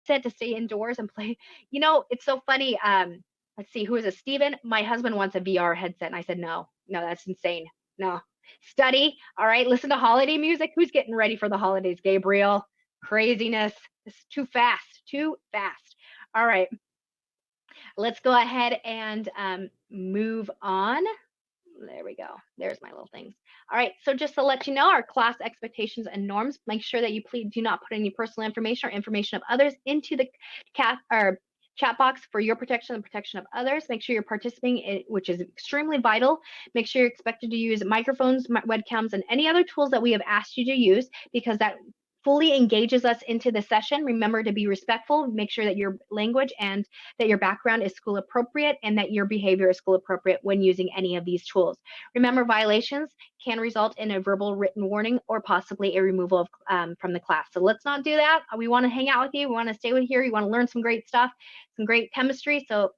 said to stay indoors and play. You know, it's so funny. Let's see, who is it? Steven, my husband wants a VR headset. And I said, no, no, that's insane. No. Study. All right. Listen to holiday music. Who's getting ready for the holidays? Gabriel. Craziness. It's too fast. Too fast. All right. Let's go ahead and move on. There we go. There's my little things. All right. So just to let you know, our class expectations and norms, make sure that you please do not put any personal information or information of others into the chat box for your protection and protection of others. Make sure you're participating, which is extremely vital. Make sure you're expected to use microphones, webcams, and any other tools that we have asked you to use, because that fully engages us into the session. Remember to be respectful. Make sure that your language and that your background is school appropriate and that your behavior is school appropriate when using any of these tools. Remember, violations can result in a verbal written warning or possibly a removal of, from the class. So let's not do that. We want to hang out with you. We want to stay with you here. You want to learn some great stuff, some great chemistry. So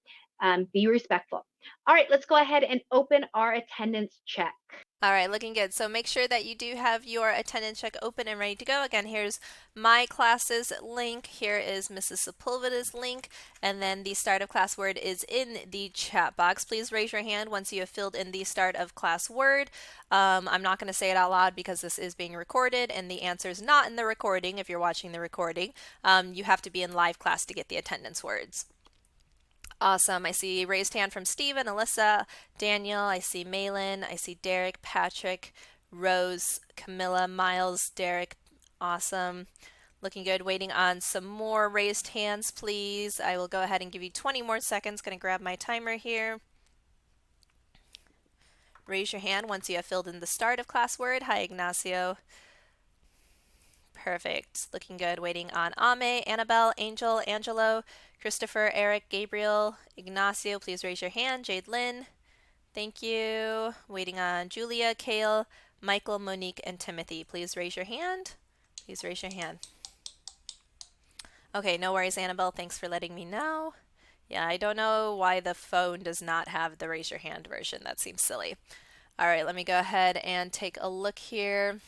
be respectful. All right, let's go ahead and open our attendance check. All right, looking good. So make sure that you do have your attendance check open and ready to go. Again, here's my class's link. Here is Mrs. Sepulveda's link. And then the start of class word is in the chat box. Please raise your hand once you have filled in the start of class word. I'm not going to say it out loud because this is being recorded and the answer is not in the recording if you're watching the recording. You have to be in live class to get the attendance words. Awesome. I see raised hand from Stephen, Alyssa, Daniel. I see Malin. I see Derek, Patrick, Rose, Camilla, Miles, Derek. Awesome. Looking good. Waiting on some more raised hands, please. I will go ahead and give you 20 more seconds. Going to grab my timer here. Raise your hand once you have filled in the start of class word. Hi, Ignacio. Perfect. Looking good. Waiting on Ame, Annabelle, Angel, Angelo, Christopher, Eric, Gabriel, Ignacio. Please raise your hand. Jade Lynn. Thank you. Waiting on Julia, Kale, Michael, Monique, and Timothy. Please raise your hand. Please raise your hand. Okay, no worries, Annabelle. Thanks for letting me know. Yeah, I don't know why the phone does not have the raise your hand version. That seems silly. All right, let me go ahead and take a look here.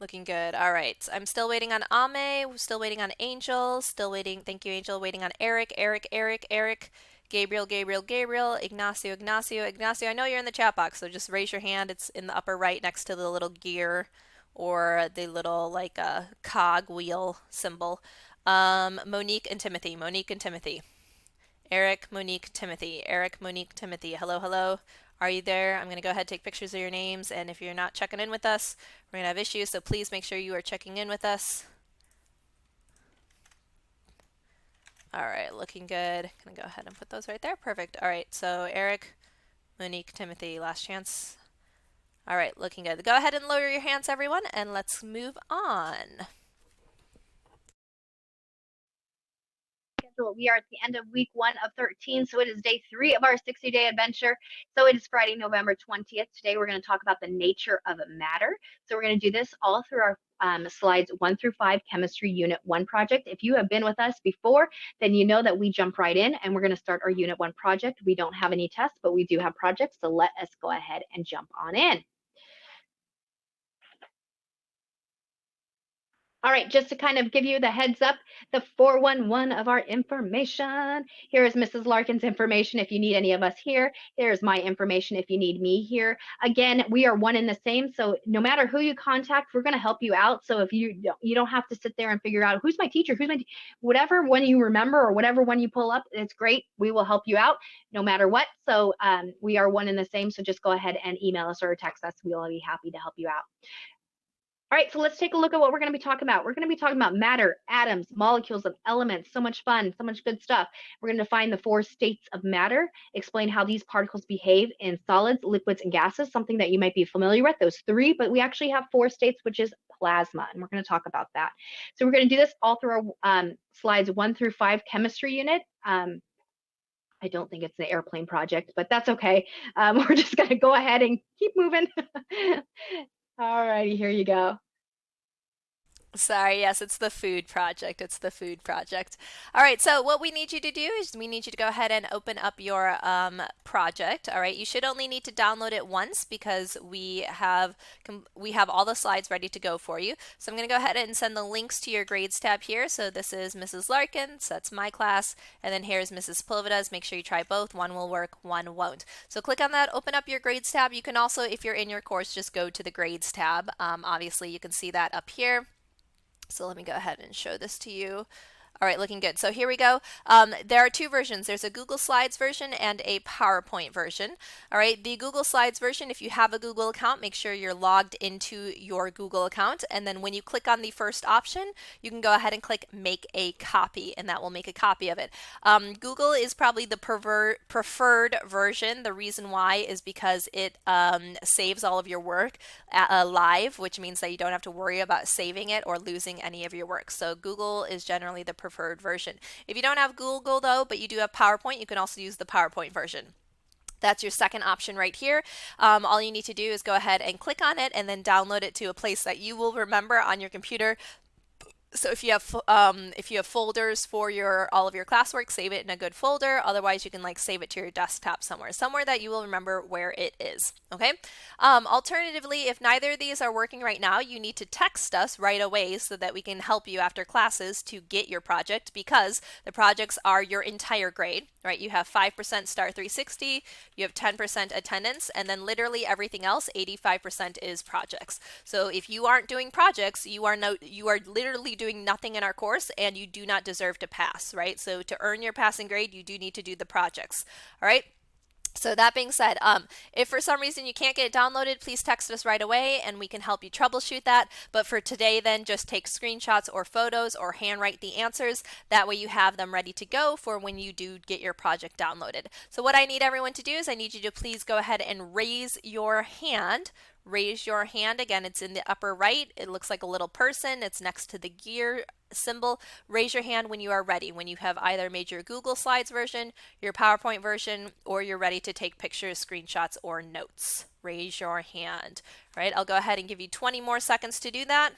Looking good. All right. I'm still waiting on Ame. Still waiting on Angel. Still waiting. Thank you, Angel. Waiting on Eric, Eric. Gabriel, Ignacio. I know you're in the chat box, so just raise your hand. It's in the upper right next to the little gear or the little like cog wheel symbol. Monique and Timothy. Eric, Monique, Timothy. Hello. Are you there? I'm going to go ahead and take pictures of your names, and if you're not checking in with us, we're going to have issues, so please make sure you are checking in with us. All right, looking good. Going to go ahead and put those right there. Perfect. All right, so Eric, Monique, Timothy, last chance. All right, looking good. Go ahead and lower your hands, everyone, and let's move on. We are at the end of week 1 of 13, so it is day 3 of our 60-day adventure. So it is Friday, November 20th. Today we're going to talk about the nature of matter. So we're going to do this all through our slides 1 through 5 chemistry unit 1 project. If you have been with us before, then you know that we jump right in and we're going to start our unit 1 project. We don't have any tests, but we do have projects, so let us go ahead and jump on in. All right, just to kind of give you the heads up, the 411 of our information. Here is Mrs. Larkin's information if you need any of us here. Here's my information if you need me here. Again, we are one and the same, so no matter who you contact, we're going to help you out. So if you don't have to sit there and figure out who's my teacher, whatever one you remember or whatever one you pull up, it's great. We will help you out no matter what. So we are one and the same, so just go ahead and email us or text us. We'll be happy to help you out. All right, so let's take a look at what we're going to be talking about. We're going to be talking about matter, atoms, molecules, and elements. So much fun, so much good stuff. We're going to define the 4 states of matter, explain how these particles behave in solids, liquids, and gases, something that you might be familiar with, those 3, but we actually have 4 states, which is plasma, and we're going to talk about that. So we're going to do this all through our slides 1 through 5 chemistry unit. I don't think it's the airplane project, but that's okay. We're just going to go ahead and keep moving. All righty, here you go. Sorry, yes, it's the food project. It's the food project. All right, so what we need you to do is we need you to go ahead and open up your project. All right, you should only need to download it once because we have all the slides ready to go for you. So I'm going to go ahead and send the links to your grades tab here. So this is Mrs. Larkin, so that's my class, and then here's Mrs. Pulvida's. Make sure you try both. One will work, one won't. So click on that, open up your grades tab. You can also, if you're in your course, just go to the grades tab. Obviously, you can see that up here. So let me go ahead and show this to you. All right, looking good. So here we go. There are two versions. There's a Google Slides version and a PowerPoint version. All right, the Google Slides version, if you have a Google account, make sure you're logged into your Google account. And then when you click on the first option, you can go ahead and click Make a Copy, and that will make a copy of it. Google is probably the preferred version. The reason why is because it saves all of your work live, which means that you don't have to worry about saving it or losing any of your work. So Google is generally the preferred version. If you don't have Google though, but you do have PowerPoint, you can also use the PowerPoint version. That's your second option right here. All you need to do is go ahead and click on it and then download it to a place that you will remember on your computer. So if you have folders for all of your classwork, save it in a good folder. Otherwise, you can like save it to your desktop somewhere that you will remember where it is. Okay. Alternatively, if neither of these are working right now, you need to text us right away so that we can help you after classes to get your project, because the projects are your entire grade. Right? You have 5% Star 360, you have 10% attendance, and then literally everything else, 85% is projects. So if you aren't doing projects, you are literally doing nothing in our course, and you do not deserve to pass, right? So to earn your passing grade, you do need to do the projects. All right? So that being said, if for some reason you can't get it downloaded, please text us right away and we can help you troubleshoot that. But for today then, just take screenshots or photos or handwrite the answers. That way you have them ready to go for when you do get your project downloaded. So what I need everyone to do is I need you to please go ahead and raise your hand. Raise your hand. Again, it's in the upper right. It looks like a little person. It's next to the gear symbol. Raise your hand when you are ready, when you have either made your Google Slides version, your PowerPoint version, or you're ready to take pictures, screenshots, or notes. Raise your hand. All right, I'll go ahead and give you 20 more seconds to do that.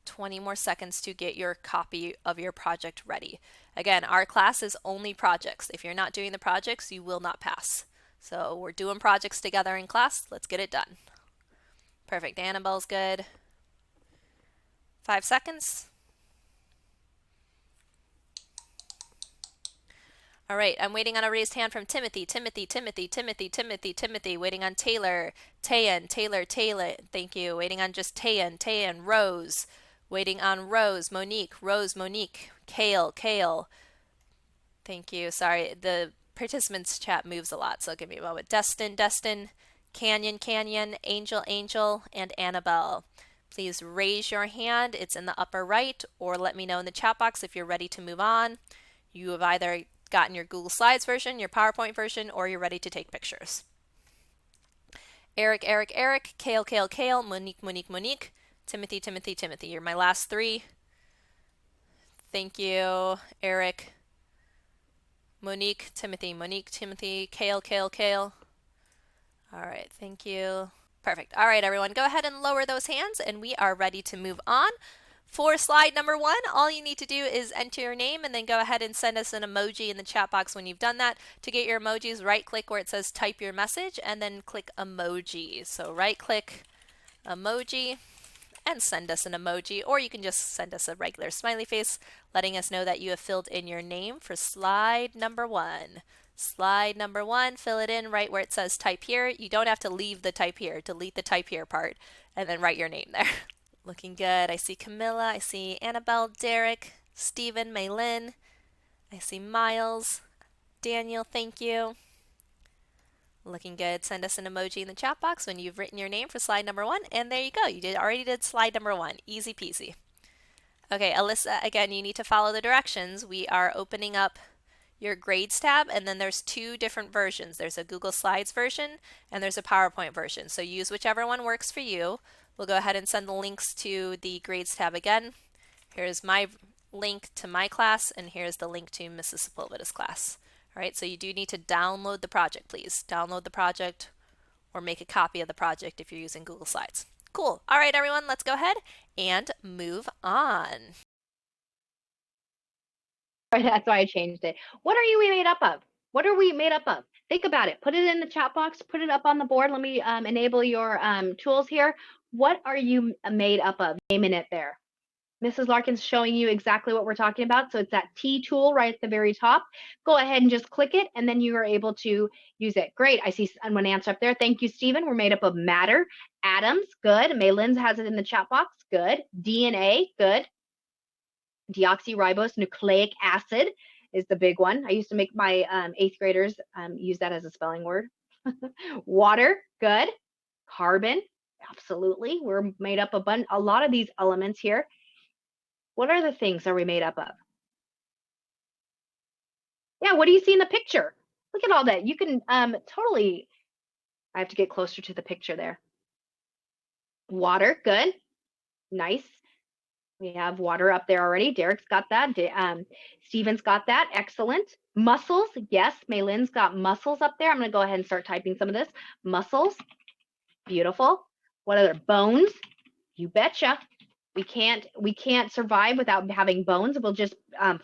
20 more seconds to get your copy of your project ready. Again, our class is only projects. If you're not doing the projects, you will not pass. So we're doing projects together in class. Let's get it done. Perfect. Annabelle's good. 5 seconds. All right, I'm waiting on a raised hand from Timothy. Waiting on Taylor. Taylor. Thank you. Waiting on just Tayan. Rose. Waiting on Rose. Monique. Kale. Thank you. Sorry, the participants chat moves a lot, so give me a moment. Destin, Canyon, Angel, and Annabelle. Please raise your hand. It's in the upper right, or let me know in the chat box if you're ready to move on. You have either gotten your Google Slides version, your PowerPoint version, or you're ready to take pictures. Eric, Kale, Monique, Timothy. You're my last three. Thank you, Eric. Monique, Timothy, Kale. All right, thank you. Perfect. All right, everyone, go ahead and lower those hands, and we are ready to move on. For slide number 1, all you need to do is enter your name and then go ahead and send us an emoji in the chat box when you've done that. To get your emojis, right-click where it says type your message, and then click emoji. So right-click emoji and send us an emoji, or you can just send us a regular smiley face letting us know that you have filled in your name for slide number 1. Slide number 1, fill it in right where it says type here. You don't have to leave the type here, delete the type here part, and then write your name there. Looking good. I see Camilla, I see Annabelle, Derek, Stephen, Maylin, I see Miles, Daniel, thank you. Looking good. Send us an emoji in the chat box when you've written your name for slide number 1, and there you go. You already did slide number 1. Easy peasy. Okay, Alyssa, again, you need to follow the directions. We are opening up your grades tab, and then there's 2 different versions. There's a Google Slides version and there's a PowerPoint version. So use whichever one works for you. We'll go ahead and send the links to the grades tab again. Here's my link to my class, and here's the link to Mrs. Sepulveda's class. All right, so you do need to download the project, please. Download the project or make a copy of the project if you're using Google Slides. Cool. All right, everyone, let's go ahead and move on. That's why I changed it. What are you made up of? What are we made up of? Think about it. Put it in the chat box. Put it up on the board. Let me enable your tools here. What are you made up of? Naming it there. Mrs. Larkin's showing you exactly what we're talking about. So it's that T tool right at the very top. Go ahead and just click it, and then you are able to use it. Great. I see one answer up there. Thank you, Stephen. We're made up of matter, atoms. Good. Maylin has it in the chat box. Good. DNA. Good. Deoxyribose nucleic acid is the big one. I used to make my eighth graders use that as a spelling word. Water. Good. Carbon. Absolutely. We're made up of a lot of these elements here. What other things are we made up of? Yeah, what do you see in the picture? Look at all that. You can totally, I have to get closer to the picture there. Water, good, nice. We have water up there already. Derek's got that. Steven's got that. Excellent. Muscles, yes. Maylin's got muscles up there. I'm going to go ahead and start typing some of this. Muscles, beautiful. What other? Bones, you betcha. We can't survive without having bones. We'll just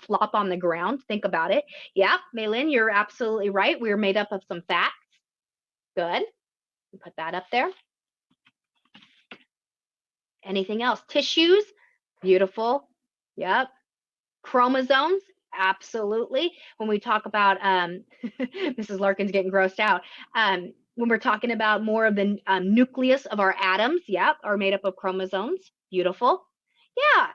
flop on the ground. Think about it. Yeah, Maylin, you're absolutely right. We're made up of some fats. Good. Put that up there. Anything else? Tissues. Beautiful. Yep. Chromosomes. Absolutely. When we talk about Mrs. Larkin's getting grossed out. When we're talking about more of the nucleus of our atoms, yep, are made up of chromosomes. Beautiful. Yeah,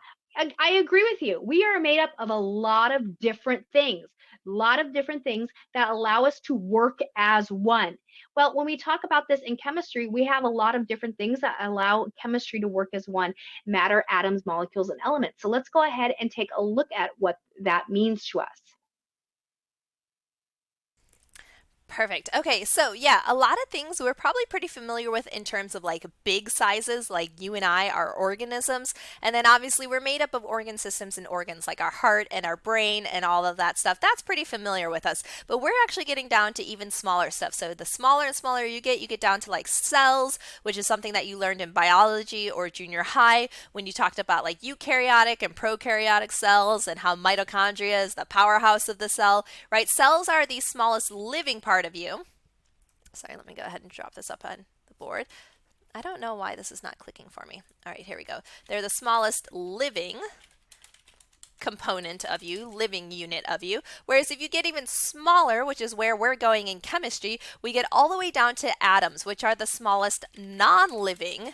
I agree with you. We are made up of a lot of different things, that allow us to work as one. Well, when we talk about this in chemistry, we have a lot of different things that allow chemistry to work as one: matter, atoms, molecules, and elements. So let's go ahead and take a look at what that means to us. Perfect. Okay, so yeah, a lot of things we're probably pretty familiar with in terms of like big sizes, like you and I are organisms. And then obviously we're made up of organ systems and organs like our heart and our brain and all of that stuff. That's pretty familiar with us. But we're actually getting down to even smaller stuff. So the smaller and smaller you get down to like cells, which is something that you learned in biology or junior high when you talked about like eukaryotic and prokaryotic cells and how mitochondria is the powerhouse of the cell, right? Cells are the smallest living part of you. Sorry, let me go ahead and drop this up on the board. I don't know why this is not clicking for me. All right, here we go. They're the smallest living component of you, living unit of you. Whereas if you get even smaller, which is where we're going in chemistry, we get all the way down to atoms, which are the smallest non-living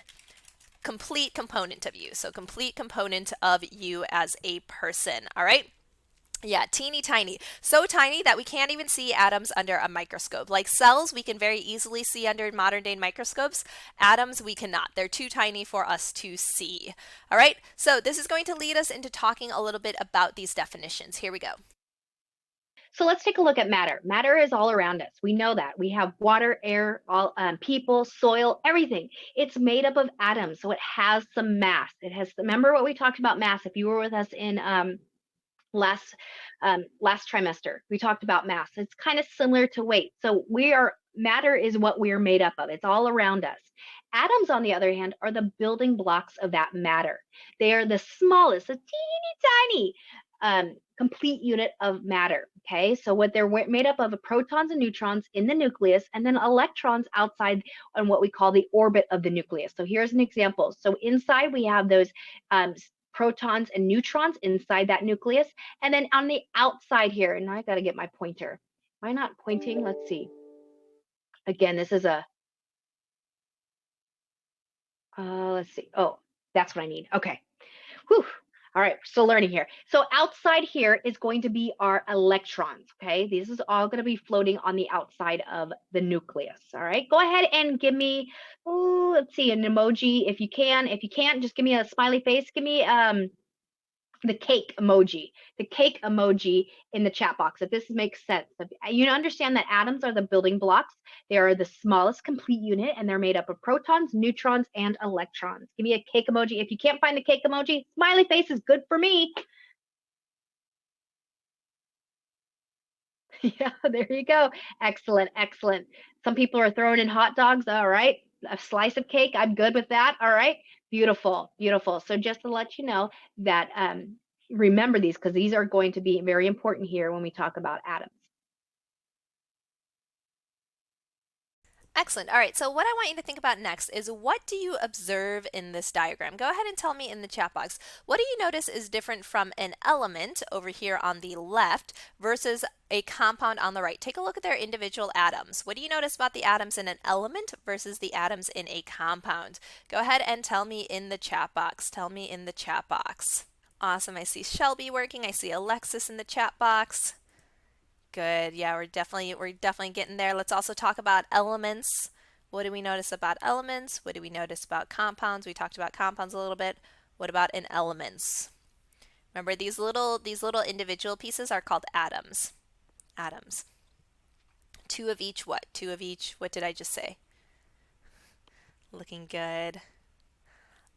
complete component of you. So complete component of you as a person. All right. Yeah, teeny tiny. So tiny that we can't even see atoms under a microscope. Like cells, we can very easily see under modern day microscopes. Atoms, we cannot. They're too tiny for us to see. All right, so this is going to lead us into talking a little bit about these definitions. Here we go. So let's take a look at matter. Matter is all around us. We know that. We have water, air, all people, soil, everything. It's made up of atoms, so it has some mass. It has. Remember what we talked about mass? If you were with us in last last trimester, we talked about mass. It's kind of similar to weight. So matter is what we are made up of. It's all around us. Atoms, on the other hand, are the building blocks of that matter. They are the smallest, the teeny tiny complete unit of matter. Okay, so what they're made up of are protons and neutrons in the nucleus, and then electrons outside on what we call the orbit of the nucleus. So here's an example. So inside we have those protons and neutrons inside that nucleus. And then on the outside here, and I got to get my pointer. Am I not pointing? Let's see. Again, this is let's see. Oh, that's what I need. Okay. Whew. All right, still learning here. So outside here is going to be our electrons, okay? This is all going to be floating on the outside of the nucleus, all right? Go ahead and give me, let's see, an emoji if you can. If you can't, just give me a smiley face. Give me the cake emoji in the chat box, if this makes sense. You understand that atoms are the building blocks. They are the smallest complete unit, and they're made up of protons, neutrons, and electrons. Give me a cake emoji. If you can't find the cake emoji, smiley face is good for me. Yeah, there you go. Excellent, excellent. Some people are throwing in hot dogs. All right, a slice of cake, I'm good with that. All right. Beautiful, beautiful. So just to let you know that remember these because these are going to be very important here when we talk about atoms. Excellent. All right, so what I want you to think about next is what do you observe in this diagram? Go ahead and tell me in the chat box. What do you notice is different from an element over here on the left versus a compound on the right? Take a look at their individual atoms. What do you notice about the atoms in an element versus the atoms in a compound? Go ahead and tell me in the chat box. Tell me in the chat box. Awesome. I see Shelby working. I see Alexis in the chat box. Good. Yeah, we're definitely getting there. Let's also talk about elements. What do we notice about elements? What do we notice about compounds? We talked about compounds a little bit. What about in elements? Remember these little individual pieces are called atoms. Atoms. Two of each what? Two of each. What did I just say? Looking good.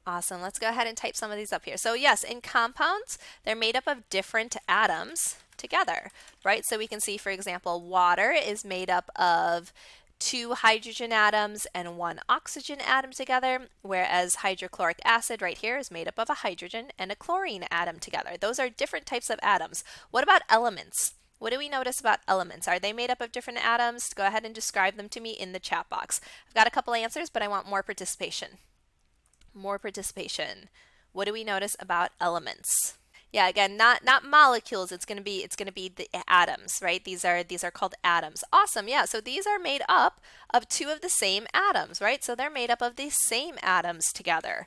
Awesome. Let's go ahead and type some of these up here. So yes, in compounds, they're made up of different atoms together, right? So we can see, for example, water is made up of two hydrogen atoms and one oxygen atom together, whereas hydrochloric acid right here is made up of a hydrogen and a chlorine atom together. Those are different types of atoms. What about elements? What do we notice about elements? Are they made up of different atoms? Go ahead and describe them to me in the chat box. I've got a couple answers, but I want more participation. More participation. What do we notice about elements? Yeah, again, not molecules. It's going to be the atoms, right? These are called atoms. Awesome. Yeah, so these are made up of two of the same atoms, right? So they're made up of the same atoms together.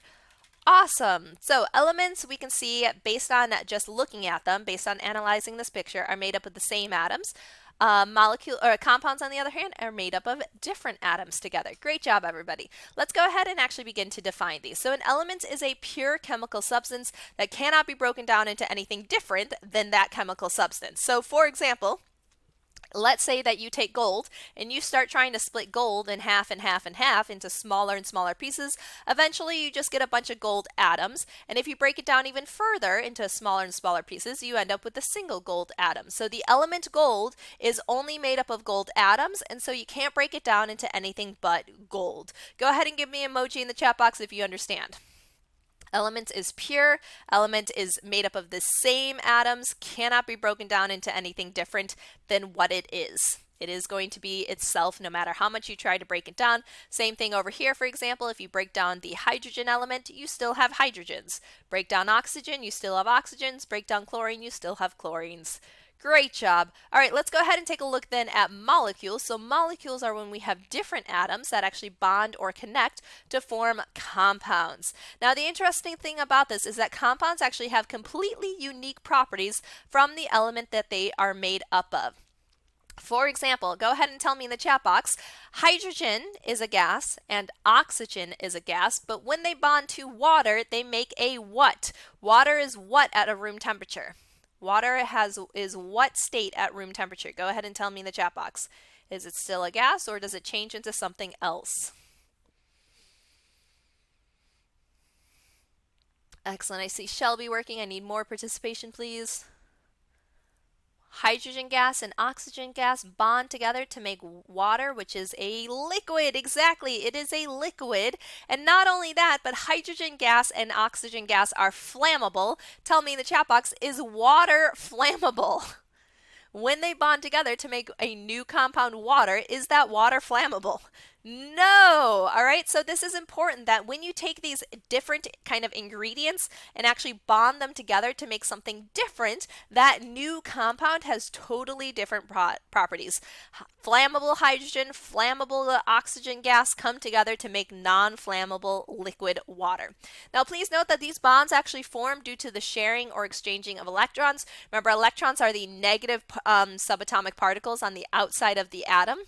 Awesome. So elements we can see based on just looking at them, based on analyzing this picture, are made up of the same atoms. Molecule or compounds, on the other hand, are made up of different atoms together. Great job, everybody. Let's go ahead and actually begin to define these. So an element is a pure chemical substance that cannot be broken down into anything different than that chemical substance. So for example, let's say that you take gold and you start trying to split gold in half and half and half into smaller and smaller pieces. Eventually, you just get a bunch of gold atoms. And if you break it down even further into smaller and smaller pieces, you end up with a single gold atom. So the element gold is only made up of gold atoms, and so you can't break it down into anything but gold. Go ahead and give me an emoji in the chat box if you understand. Element is pure. Element is made up of the same atoms, cannot be broken down into anything different than what it is. It is going to be itself no matter how much you try to break it down. Same thing over here, for example, if you break down the hydrogen element, you still have hydrogens. Break down oxygen, you still have oxygens. Break down chlorine, you still have chlorines. Great job. All right, let's go ahead and take a look then at molecules. So molecules are when we have different atoms that actually bond or connect to form compounds. Now, the interesting thing about this is that compounds actually have completely unique properties from the element that they are made up of. For example, go ahead and tell me in the chat box, hydrogen is a gas and oxygen is a gas, but when they bond to water, they make a what? Water is what at a room temperature? Water is what state at room temperature? Go ahead and tell me in the chat box. Is it still a gas or does it change into something else? Excellent. I see Shelby working. I need more participation, please. Hydrogen gas and oxygen gas bond together to make water, which is a liquid. Exactly, it is a liquid. And not only that, but hydrogen gas and oxygen gas are flammable. Tell me in the chat box, is water flammable? When they bond together to make a new compound water, is that water flammable? No. All right, so this is important that when you take these different kind of ingredients and actually bond them together to make something different, that new compound has totally different properties. Flammable hydrogen, flammable oxygen gas come together to make non-flammable liquid water. Now, please note that these bonds actually form due to the sharing or exchanging of electrons. Remember, electrons are the negative subatomic particles on the outside of the atom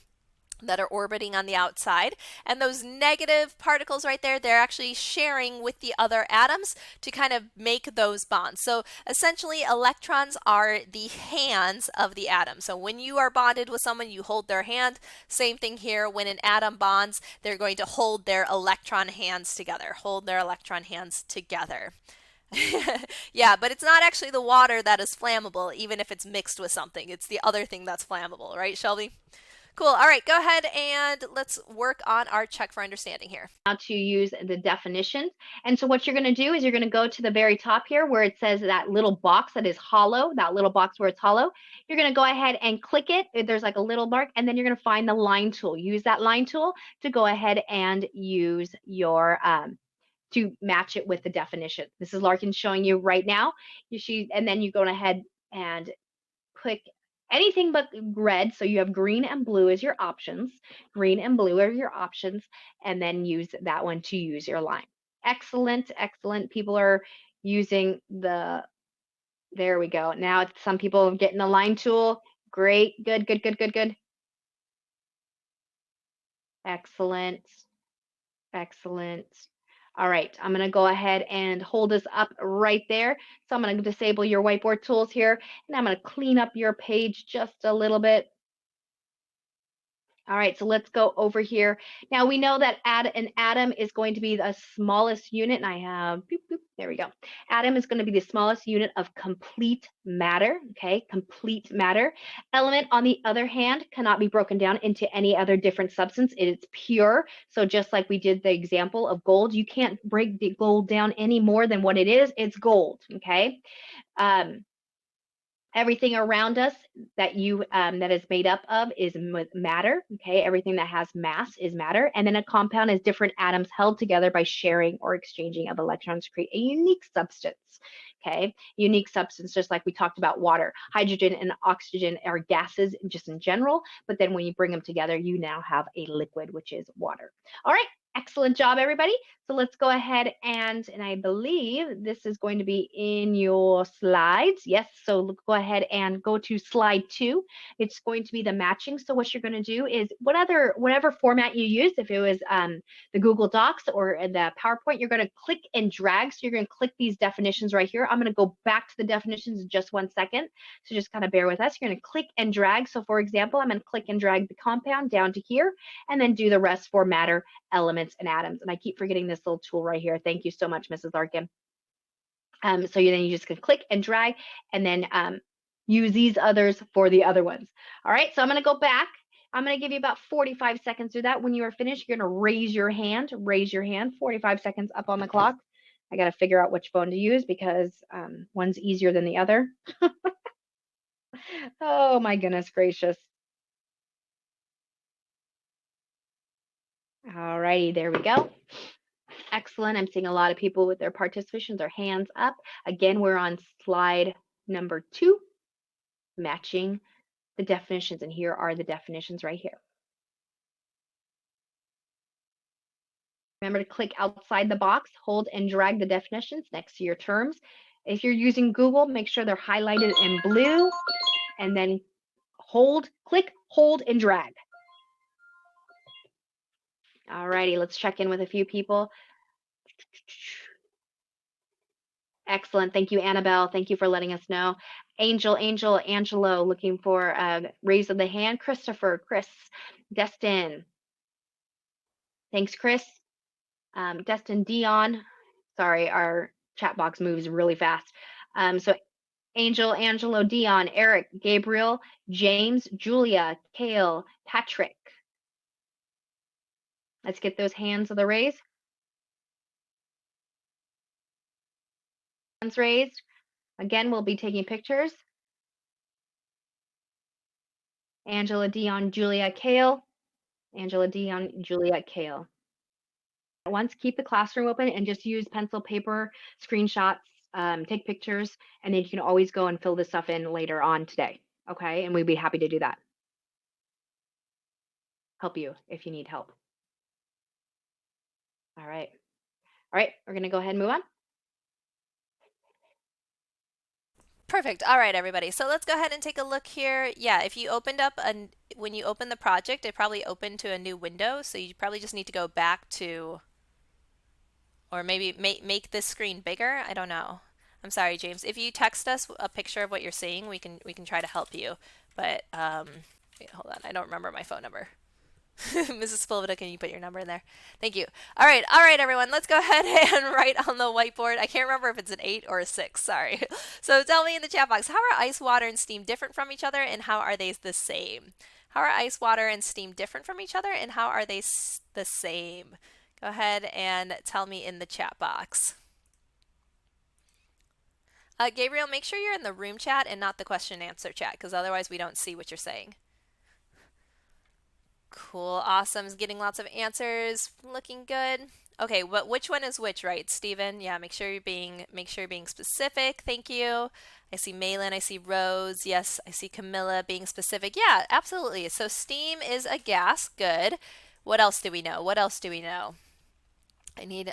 that are orbiting on the outside, and those negative particles right there, they're actually sharing with the other atoms to kind of make those bonds. So essentially, electrons are the hands of the atom. So when you are bonded with someone, you hold their hand. Same thing here, when an atom bonds, they're going to hold their electron hands together. Hold their electron hands together. Yeah, but it's not actually the water that is flammable, even if it's mixed with something. It's the other thing that's flammable, right, Shelby? Cool. All right, go ahead and let's work on our check for understanding here. How to use the definitions. And so what you're going to do is you're going to go to the very top here where it says that little box that is hollow, that little box where it's hollow. You're going to go ahead and click it. There's like a little mark, and then you're going to find the line tool. Use that line tool to go ahead and use your to match it with the definition. This is Larkin showing you right now. And then you go ahead and click anything but red. So you have green and blue as your options. Green and blue are your options, and then use that one to use your line. Excellent, excellent. People are using there we go. Now some people are getting the line tool. Great, good, good, good, good, good. Excellent, excellent. All right, I'm going to go ahead and hold this up right there. So I'm going to disable your whiteboard tools here, and I'm going to clean up your page just a little bit. All right, so let's go over here. Now we know that an atom is going to be the smallest unit, and I have, boop, boop, there we go. Atom is going to be the smallest unit of complete matter, okay, complete matter. Element, on the other hand, cannot be broken down into any other different substance. It is pure, so just like we did the example of gold, you can't break the gold down any more than what it is. It's gold, okay? Everything around us that that is made up of is matter. Okay, everything that has mass is matter, and then a compound is different atoms held together by sharing or exchanging of electrons to create a unique substance. Okay, unique substance, just like we talked about water. Hydrogen and oxygen are gases just in general, but then when you bring them together, you now have a liquid, which is water. All right, excellent job, everybody. So let's go ahead and I believe this is going to be in your slides. Yes, so go ahead and go to slide 2. It's going to be the matching. So what you're going to do is whatever format you use, if it was the Google Docs or the PowerPoint, you're going to click and drag. So you're going to click these definitions right here. I'm going to go back to the definitions in just 1 second. So just kind of bear with us. You're going to click and drag. So for example, I'm going to click and drag the compound down to here and then do the rest for matter, elements, and atoms. And I keep forgetting this little tool right here. Thank you so much, Mrs. Larkin. So you just can click and drag and then use these others for the other ones. All right, so I'm going to go back. I'm going to give you about 45 seconds to that. When you are finished, you're going to raise your hand, 45 seconds up on the clock. I got to figure out which phone to use because one's easier than the other. Oh my goodness gracious. All righty, there we go. Excellent. I'm seeing a lot of people with their participations, their hands up. Again, we're on slide number 2, matching the definitions. And here are the definitions right here. Remember to click outside the box, hold and drag the definitions next to your terms. If you're using Google, make sure they're highlighted in blue and then click, hold, and drag. All righty, let's check in with a few people. Excellent. Thank you, Annabelle. Thank you for letting us know. Angelo, looking for raise of the hand. Christopher, Chris, Destin. Thanks, Chris. Destin, Dion. Sorry, our chat box moves really fast. So Angelo, Dion, Eric, Gabriel, James, Julia, Kale, Patrick. Let's get those hands of the raise. Hands raised. Again, we'll be taking pictures. Angela, Dion, Julia, Kale. Angela, Dion, Julia, Kale. Once, keep the classroom open and just use pencil, paper, screenshots, take pictures, and then you can always go and fill this stuff in later on today. Okay, and we'd be happy to do that. Help you if you need help. All right. All right, we're going to go ahead and move on. Perfect. All right, everybody. So let's go ahead and take a look here. Yeah, if you opened up when you open the project, it probably opened to a new window. So you probably just need to go back to, or maybe make this screen bigger. I don't know. I'm sorry, James. If you text us a picture of what you're seeing, we can try to help you. But wait, hold on. I don't remember my phone number. Mrs. Sepulveda, can you put your number in there? Thank you. All right, everyone. Let's go ahead and write on the whiteboard. I can't remember if it's an 8 or a 6. Sorry. So tell me in the chat box, how are ice, water, and steam different from each other, and how are they the same? How are ice, water, and steam different from each other, and how are they the same? Go ahead and tell me in the chat box. Gabriel, make sure you're in the room chat and not the question and answer chat, because otherwise we don't see what you're saying. Cool, awesome. Is getting lots of answers. Looking good. Okay, which one is which, right, Stephen? Yeah, make sure you're being specific. Thank you. I see Malin, I see Rose. Yes, I see Camilla being specific. Yeah, absolutely. So steam is a gas. Good. What else do we know? What else do we know?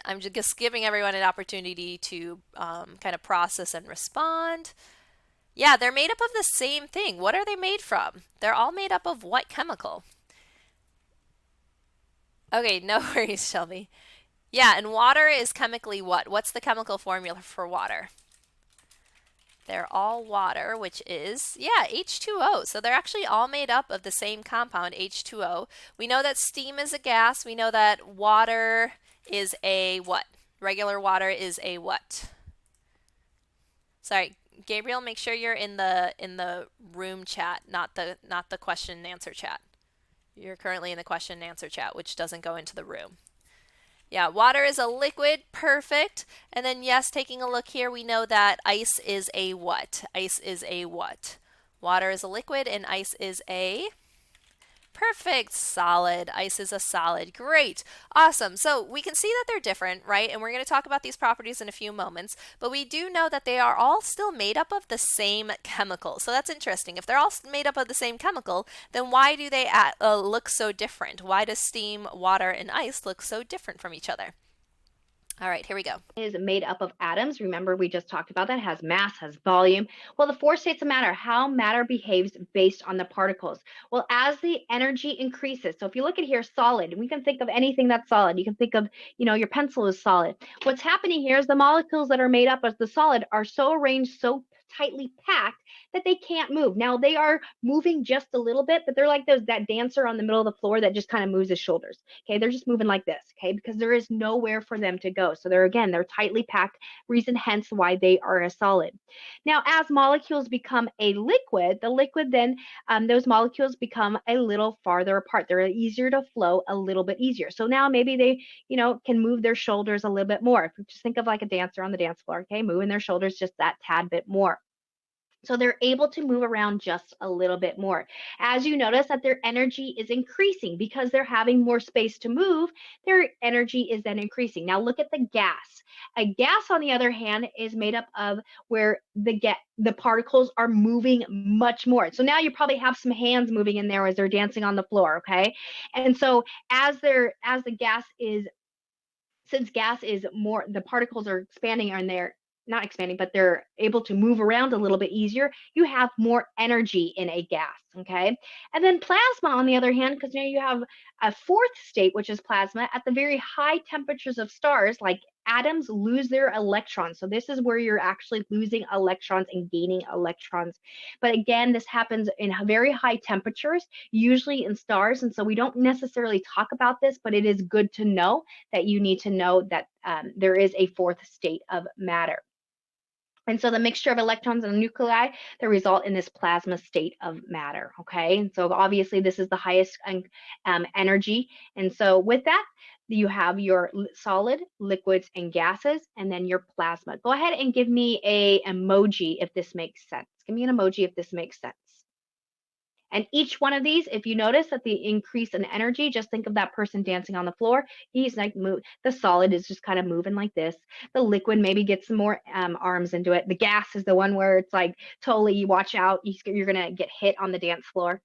I'm just giving everyone an opportunity to kind of process and respond. Yeah, they're made up of the same thing. What are they made from? They're all made up of what chemical? Okay, no worries, Shelby. Yeah, and water is chemically what? What's the chemical formula for water? They're all water, which is, yeah, H2O. So they're actually all made up of the same compound, H2O. We know that steam is a gas. We know that water is a what? Regular water is a what? Sorry, Gabriel, make sure you're in the room chat, not the question and answer chat. You're currently in the question and answer chat, which doesn't go into the room. Yeah, water is a liquid, perfect. And then yes, taking a look here, we know that ice is a what? Ice is a what? Water is a liquid and ice is a perfect. Solid. Ice is a solid. Great. Awesome. So we can see that they're different, right? And we're going to talk about these properties in a few moments, but we do know that they are all still made up of the same chemical. So that's interesting. If they're all made up of the same chemical, then why do they look so different? Why does steam, water, and ice look so different from each other? All right, here we go. Is made up of atoms. Remember, we just talked about that. It has mass, has volume. Well, the four states of matter, how matter behaves based on the particles. Well, as the energy increases, so if you look at here, solid, we can think of anything that's solid. You can think of, your pencil is solid. What's happening here is the molecules that are made up of the solid are so arranged, so tightly packed that they can't move. Now they are moving just a little bit, but they're like that dancer on the middle of the floor that just kind of moves his shoulders. Okay, they're just moving like this, okay, because there is nowhere for them to go. So they're tightly packed, reason hence why they are a solid. Now, as molecules become a liquid, the liquid then, those molecules become a little farther apart. They're easier to flow a little bit easier. So now maybe they, can move their shoulders a little bit more. If you just think of like a dancer on the dance floor, okay, moving their shoulders just that tad bit more. So they're able to move around just a little bit more. As you notice that their energy is increasing because they're having more space to move, their energy is then increasing. Now look at the gas. A gas, on the other hand, is made up of where the particles are moving much more. So now you probably have some hands moving in there as they're dancing on the floor, okay? And so the gas is, since gas is more, the particles are expanding on there, not expanding, but they're able to move around a little bit easier, you have more energy in a gas, okay? And then plasma, on the other hand, because now you have a fourth state, which is plasma, at the very high temperatures of stars, like atoms lose their electrons. So this is where you're actually losing electrons and gaining electrons. But again, this happens in very high temperatures, usually in stars. And so we don't necessarily talk about this, but it is good to know that you need to know that there is a fourth state of matter. And so the mixture of electrons and nuclei that result in this plasma state of matter, okay? And so obviously this is the highest energy. And so with that, you have your solid, liquids, and gases, and then your plasma. Go ahead and give me a emoji if this makes sense. Give me an emoji if this makes sense. And each one of these, if you notice that the increase in energy, just think of that person dancing on the floor. He's like, the solid is just kind of moving like this. The liquid maybe gets some more arms into it. The gas is the one where it's like, totally, you watch out, you're going to get hit on the dance floor.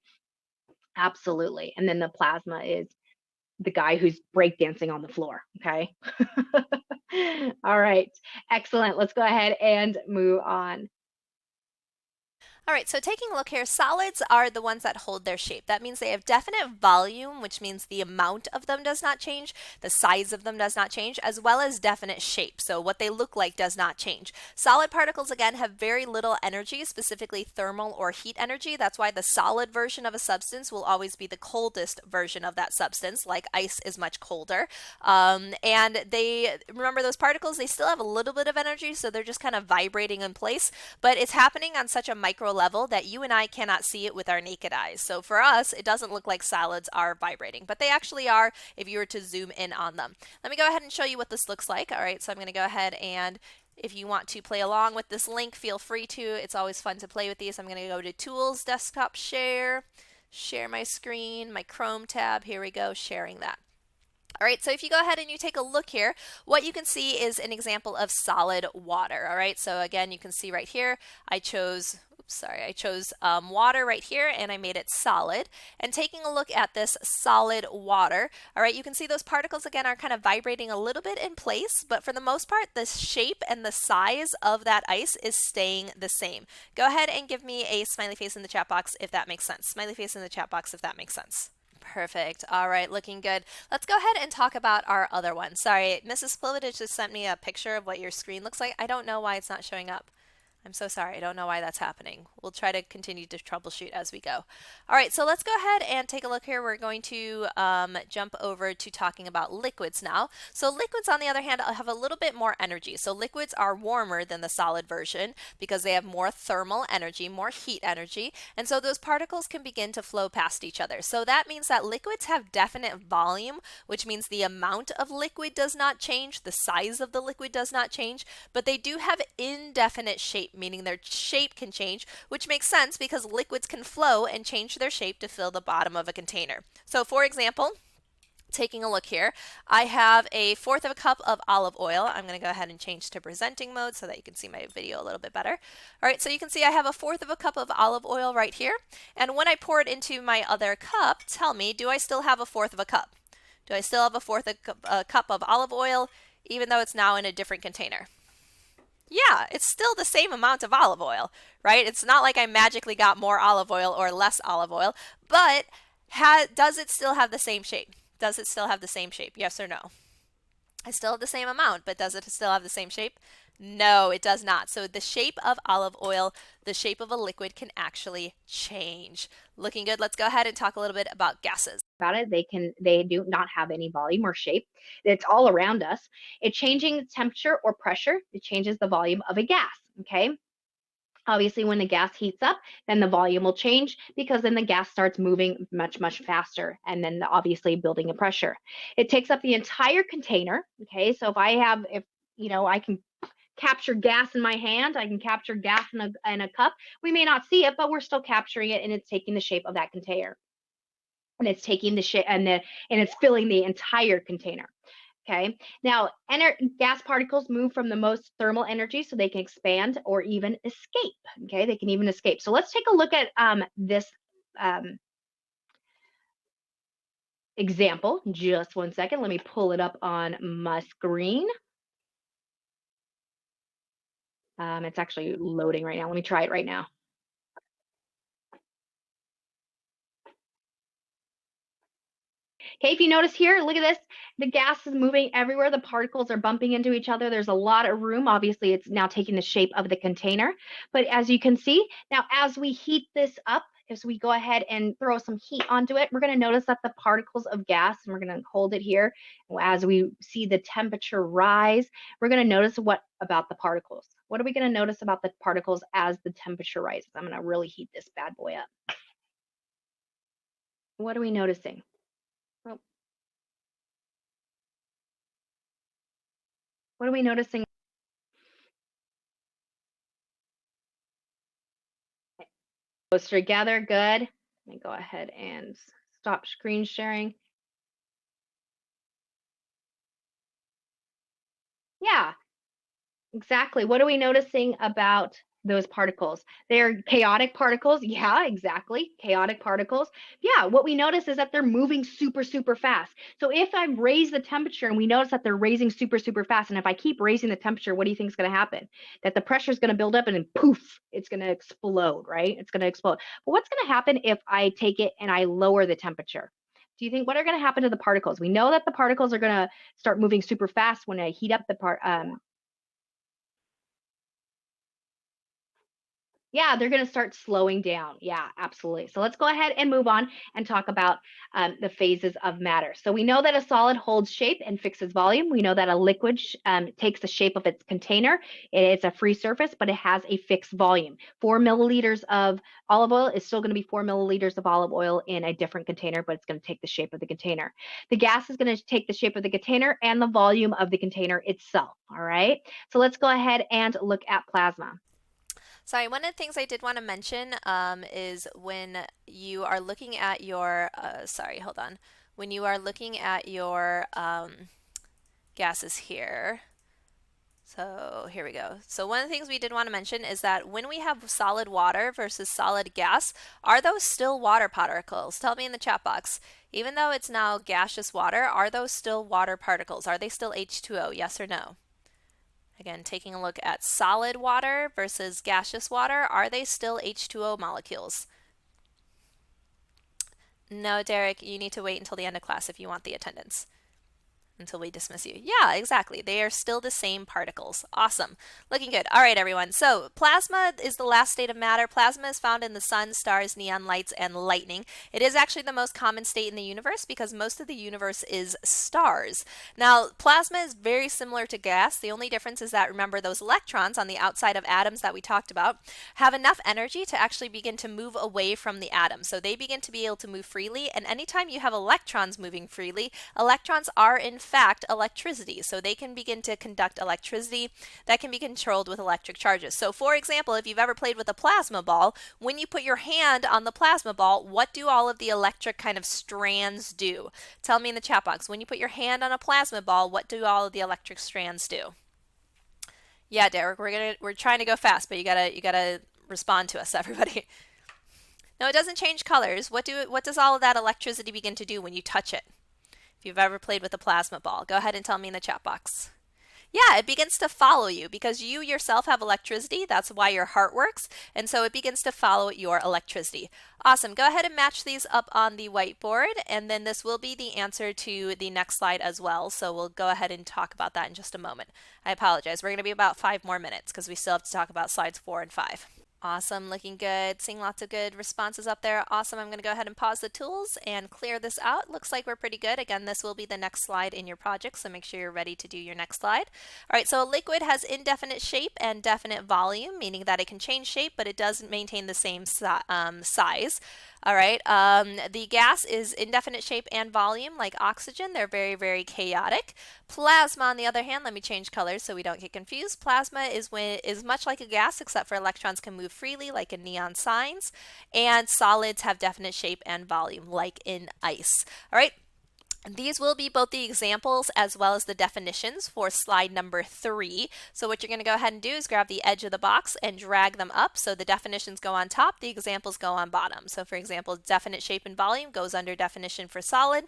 Absolutely. And then the plasma is the guy who's breakdancing on the floor. Okay. All right. Excellent. Let's go ahead and move on. All right, so taking a look here, solids are the ones that hold their shape. That means they have definite volume, which means the amount of them does not change, the size of them does not change, as well as definite shape. So what they look like does not change. Solid particles, again, have very little energy, specifically thermal or heat energy. That's why the solid version of a substance will always be the coldest version of that substance, like ice is much colder. And remember those particles, they still have a little bit of energy, so they're just kind of vibrating in place, but it's happening on such a micro level that you and I cannot see it with our naked eyes. So for us, it doesn't look like solids are vibrating, but they actually are if you were to zoom in on them. Let me go ahead and show you what this looks like. All right, so I'm going to go ahead and if you want to play along with this link, feel free to. It's always fun to play with these. I'm going to go to Tools, Desktop Share, share my screen, my Chrome tab. Here we go, sharing that. All right, so if you go ahead and you take a look here, what you can see is an example of solid water. All right, so again, you can see right here, I chose water right here and I made it solid. And taking a look at this solid water, all right, you can see those particles again are kind of vibrating a little bit in place, but for the most part, the shape and the size of that ice is staying the same. Go ahead and give me a smiley face in the chat box if that makes sense. Smiley face in the chat box if that makes sense. Perfect. All right, looking good. Let's go ahead and talk about our other one. Sorry, Mrs. Splivitage just sent me a picture of what your screen looks like. I don't know why it's not showing up. I'm so sorry. I don't know why that's happening. We'll try to continue to troubleshoot as we go. All right, so let's go ahead and take a look here. We're going to jump over to talking about liquids now. So liquids, on the other hand, have a little bit more energy. So liquids are warmer than the solid version because they have more thermal energy, more heat energy, and so those particles can begin to flow past each other. So that means that liquids have definite volume, which means the amount of liquid does not change, the size of the liquid does not change, but they do have indefinite shape, meaning their shape can change, which makes sense because liquids can flow and change their shape to fill the bottom of a container. So for example, taking a look here, I have a fourth of a cup of olive oil. I'm going to go ahead and change to presenting mode so that you can see my video a little bit better. All right, so you can see I have a fourth of a cup of olive oil right here. And when I pour it into my other cup, tell me, do I still have a fourth of a cup? Do I still have a fourth of a cup of olive oil, even though it's now in a different container? Yeah, it's still the same amount of olive oil, right? It's not like I magically got more olive oil or less olive oil, but does it still have the same shape? Does it still have the same shape? Yes or no? I still have the same amount, but does it still have the same shape? No, it does not. So the shape of olive oil, the shape of a liquid can actually change. Looking good. Let's go ahead and talk a little bit about gases. About it, they do not have any volume or shape. It's all around us. It changing temperature or pressure, it changes the volume of a gas. Okay. Obviously, when the gas heats up, then the volume will change because then the gas starts moving much, much faster and then obviously building a pressure. It takes up the entire container. Okay. So if I can capture gas in my hand, I can capture gas in a cup. We may not see it, but we're still capturing it and it's taking the shape of that container. And it's taking the shape and it's filling the entire container. Okay. Now, gas particles move from the most thermal energy, so they can expand or even escape. Okay, they can even escape. So let's take a look at this example. Just one second. Let me pull it up on my screen. It's actually loading right now. Let me try it right now. Okay, if you notice here, look at this. The gas is moving everywhere. The particles are bumping into each other. There's a lot of room. Obviously, it's now taking the shape of the container. But as you can see, now as we heat this up, as we go ahead and throw some heat onto it, we're going to notice that the particles of gas, and we're going to hold it here, as we see the temperature rise, we're going to notice what about the particles. What are we going to notice about the particles as the temperature rises? I'm going to really heat this bad boy up. What are we noticing? Oh, what are we noticing? Close together, good. Let me go ahead and stop screen sharing. Yeah, exactly. What are we noticing about those particles? They're chaotic particles. Yeah, exactly. Chaotic particles. Yeah, what we notice is that they're moving super, super fast. So if I raise the temperature and we notice that they're raising super, super fast, and if I keep raising the temperature, what do you think is going to happen? That the pressure is going to build up and then poof, it's going to explode, right? It's going to explode. But what's going to happen if I take it and I lower the temperature? Do you think what are going to happen to the particles? We know that the particles are going to start moving super fast when I heat up the Yeah, they're going to start slowing down. Yeah, absolutely. So let's go ahead and move on and talk about the phases of matter. So we know that a solid holds shape and fixes volume. We know that a liquid takes the shape of its container. It's a free surface, but it has a fixed volume. 4 milliliters of olive oil is still going to be 4 milliliters of olive oil in a different container, but it's going to take the shape of the container. The gas is going to take the shape of the container and the volume of the container itself. All right. So let's go ahead and look at plasma. Sorry, one of the things I did want to mention is when you are looking at your, sorry, hold on. When you are looking at your gases here, so here we go. So one of the things we did want to mention is that when we have solid water versus solid gas, are those still water particles? Tell me in the chat box. Even though it's now gaseous water, are those still water particles? Are they still H2O? Yes or no? Again, taking a look at solid water versus gaseous water, are they still H2O molecules? No, Derek, you need to wait until the end of class if you want the attendance. Until we dismiss you. Yeah, exactly. They are still the same particles. Awesome. Looking good. All right, everyone. So plasma is the last state of matter. Plasma is found in the sun, stars, neon lights, and lightning. It is actually the most common state in the universe because most of the universe is stars. Now, plasma is very similar to gas. The only difference is that, remember, those electrons on the outside of atoms that we talked about have enough energy to actually begin to move away from the atom. So they begin to be able to move freely. And anytime you have electrons moving freely, electrons are in fact electricity. So they can begin to conduct electricity that can be controlled with electric charges. So for example, if you've ever played with a plasma ball, when you put your hand on the plasma ball, what do all of the electric kind of strands do? Tell me in the chat box. When you put your hand on a plasma ball, what do all of the electric strands do? Yeah, Derek, we're trying to go fast, but you gotta respond to us, everybody. No, it doesn't change colors. What does all of that electricity begin to do when you touch it? If you've ever played with a plasma ball, go ahead and tell me in the chat box. Yeah, it begins to follow you because you yourself have electricity. That's why your heart works. And so it begins to follow your electricity. Awesome. Go ahead and match these up on the whiteboard. And then this will be the answer to the next slide as well. So we'll go ahead and talk about that in just a moment. I apologize. We're going to be about 5 more minutes because we still have to talk about slides 4 and 5. Awesome, looking good. Seeing lots of good responses up there. Awesome. I'm going to go ahead and pause the tools and clear this out. Looks like we're pretty good. Again, this will be the next slide in your project, so make sure you're ready to do your next slide. All right, so a liquid has indefinite shape and definite volume, meaning that it can change shape, but it does maintain the same size. All right, the gas is indefinite shape and volume like oxygen. They're very, very chaotic. Plasma, on the other hand, let me change colors so we don't get confused. Plasma is much like a gas, except for electrons can move freely, like in neon signs, and solids have definite shape and volume, like in ice. All right. These will be both the examples as well as the definitions for slide number 3. So what you're going to go ahead and do is grab the edge of the box and drag them up. So the definitions go on top, the examples go on bottom. So for example, definite shape and volume goes under definition for solid.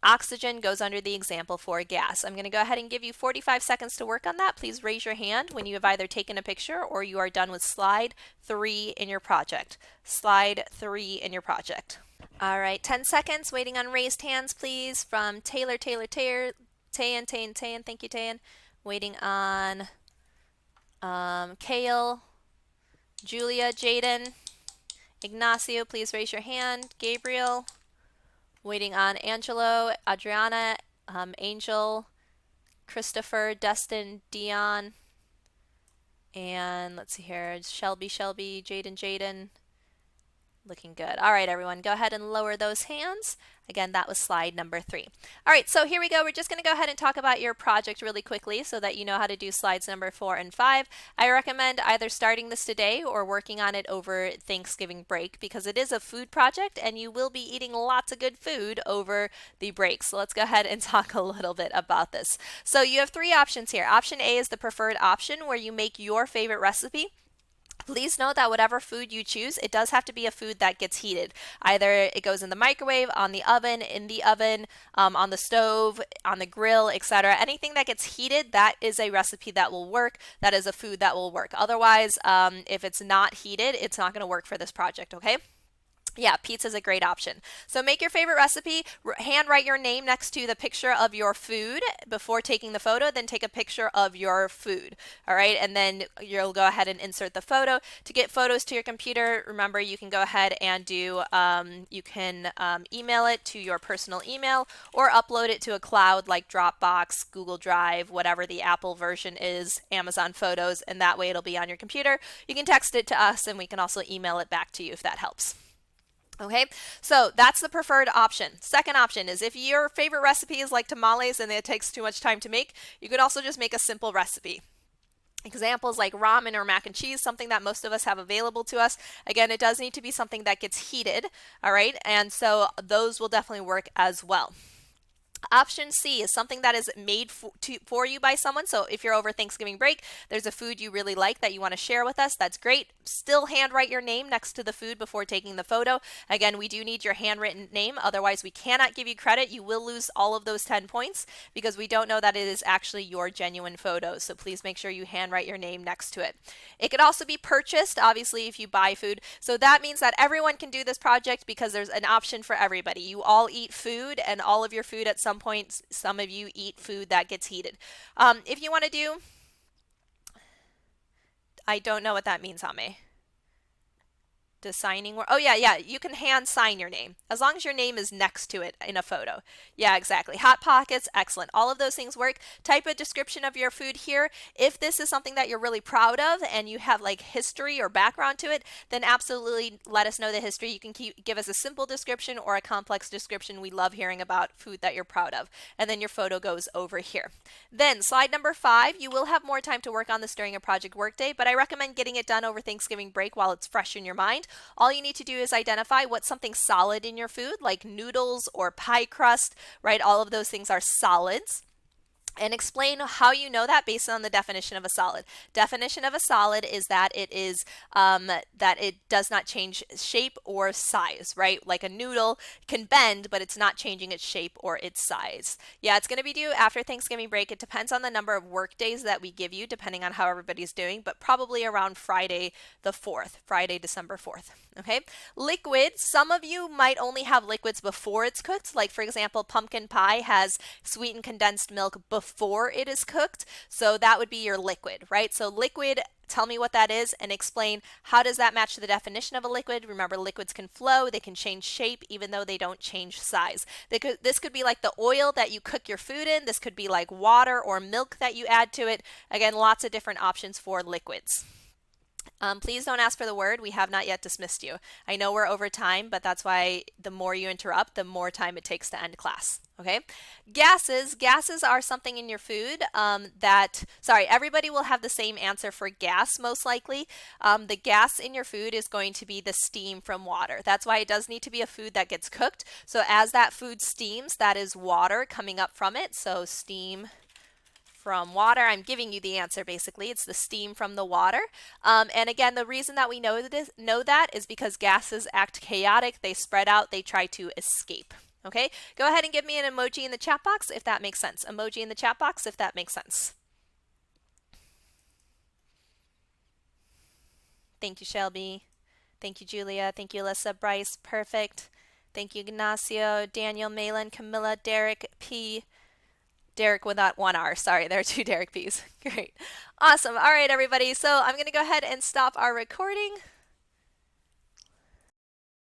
Oxygen goes under the example for gas. I'm going to go ahead and give you 45 seconds to work on that. Please raise your hand when you have either taken a picture or you are done with slide 3 in your project. Slide 3 in your project. All right, 10 seconds. Waiting on raised hands, please, from Taylor, Tayan. Thank you, Tayan. Waiting on Kale, Julia, Jaden, Ignacio, please raise your hand. Gabriel. Waiting on Angelo, Adriana, Angel, Christopher, Destin, Dion, and let's see here, Shelby, Jaden. Looking good. All right, everyone, go ahead and lower those hands. Again, that was slide number 3. All right, so here we go. We're just going to go ahead and talk about your project really quickly so that you know how to do slides number 4 and 5. I recommend either starting this today or working on it over Thanksgiving break because it is a food project and you will be eating lots of good food over the break. So let's go ahead and talk a little bit about this. So you have 3 options here. Option A is the preferred option where you make your favorite recipe. Please note that whatever food you choose, it does have to be a food that gets heated. Either it goes in the microwave, on the oven, in the oven, on the stove, on the grill, etc. Anything that gets heated, that is a recipe that will work. That is a food that will work. Otherwise, if it's not heated, it's not going to work for this project, okay? Yeah, pizza's a great option. So make your favorite recipe, handwrite your name next to the picture of your food before taking the photo, then take a picture of your food. All right, and then you'll go ahead and insert the photo. To get photos to your computer, remember you can go ahead and email it to your personal email or upload it to a cloud like Dropbox, Google Drive, whatever the Apple version is, Amazon Photos, and that way it'll be on your computer. You can text it to us and we can also email it back to you if that helps. Okay, so that's the preferred option. Second option is if your favorite recipe is like tamales and it takes too much time to make, you could also just make a simple recipe. Examples like ramen or mac and cheese, something that most of us have available to us. Again, it does need to be something that gets heated, all right? And so those will definitely work as well. Option C is something that is made for you by someone. So if you're over Thanksgiving break, there's a food you really like that you want to share with us. That's great. Still handwrite your name next to the food before taking the photo. Again, we do need your handwritten name. Otherwise, we cannot give you credit. You will lose all of those 10 points because we don't know that it is actually your genuine photo. So please make sure you handwrite your name next to it. It could also be purchased, obviously, if you buy food. So that means that everyone can do this project because there's an option for everybody. You all eat food, and all of your food at some point, some of you eat food that gets heated. If you want to do, I don't know what that means, Ame. Does signing work? Oh, yeah, yeah. You can hand sign your name as long as your name is next to it in a photo. Yeah, exactly. Hot Pockets, excellent. All of those things work. Type a description of your food here. If this is something that you're really proud of and you have like history or background to it, then absolutely let us know the history. You can give us a simple description or a complex description. We love hearing about food that you're proud of. And then your photo goes over here. Then slide number 5, you will have more time to work on this during a project workday, but I recommend getting it done over Thanksgiving break while it's fresh in your mind. All you need to do is identify what's something solid in your food, like noodles or pie crust, right? All of those things are solids. And explain how you know that based on the definition of a solid. Definition of a solid is that it is that it does not change shape or size, right? Like a noodle can bend, but it's not changing its shape or its size. Yeah, it's going to be due after Thanksgiving break. It depends on the number of work days that we give you, depending on how everybody's doing, but probably around Friday the 4th, Friday, December 4th. Okay, liquids. Some of you might only have liquids before it's cooked. Like for example, pumpkin pie has sweetened condensed milk before it is cooked. So that would be your liquid, right? So liquid, tell me what that is and explain how does that match the definition of a liquid. Remember, liquids can flow, they can change shape even though they don't change size. This could be like the oil that you cook your food in. This could be like water or milk that you add to it. Again, lots of different options for liquids. Please don't ask for the word. We have not yet dismissed you. I know we're over time, but that's why the more you interrupt, the more time it takes to end class. Okay? Gases. Gases are something in your food everybody will have the same answer for gas most likely. The gas in your food is going to be the steam from water. That's why it does need to be a food that gets cooked. So as that food steams, that is water coming up from it. So steam from water. I'm giving you the answer basically. It's the steam from the water. And again, the reason that we know that is because gases act chaotic. They spread out. They try to escape. Okay, go ahead and give me an emoji in the chat box if that makes sense. Emoji in the chat box if that makes sense. Thank you, Shelby. Thank you, Julia. Thank you, Alyssa. Bryce. Perfect. Thank you, Ignacio, Daniel, Malin, Camilla, Derek, P. Derek without one R. Sorry, there are 2 Derek P's. Great. Awesome. All right, everybody. So I'm going to go ahead and stop our recording.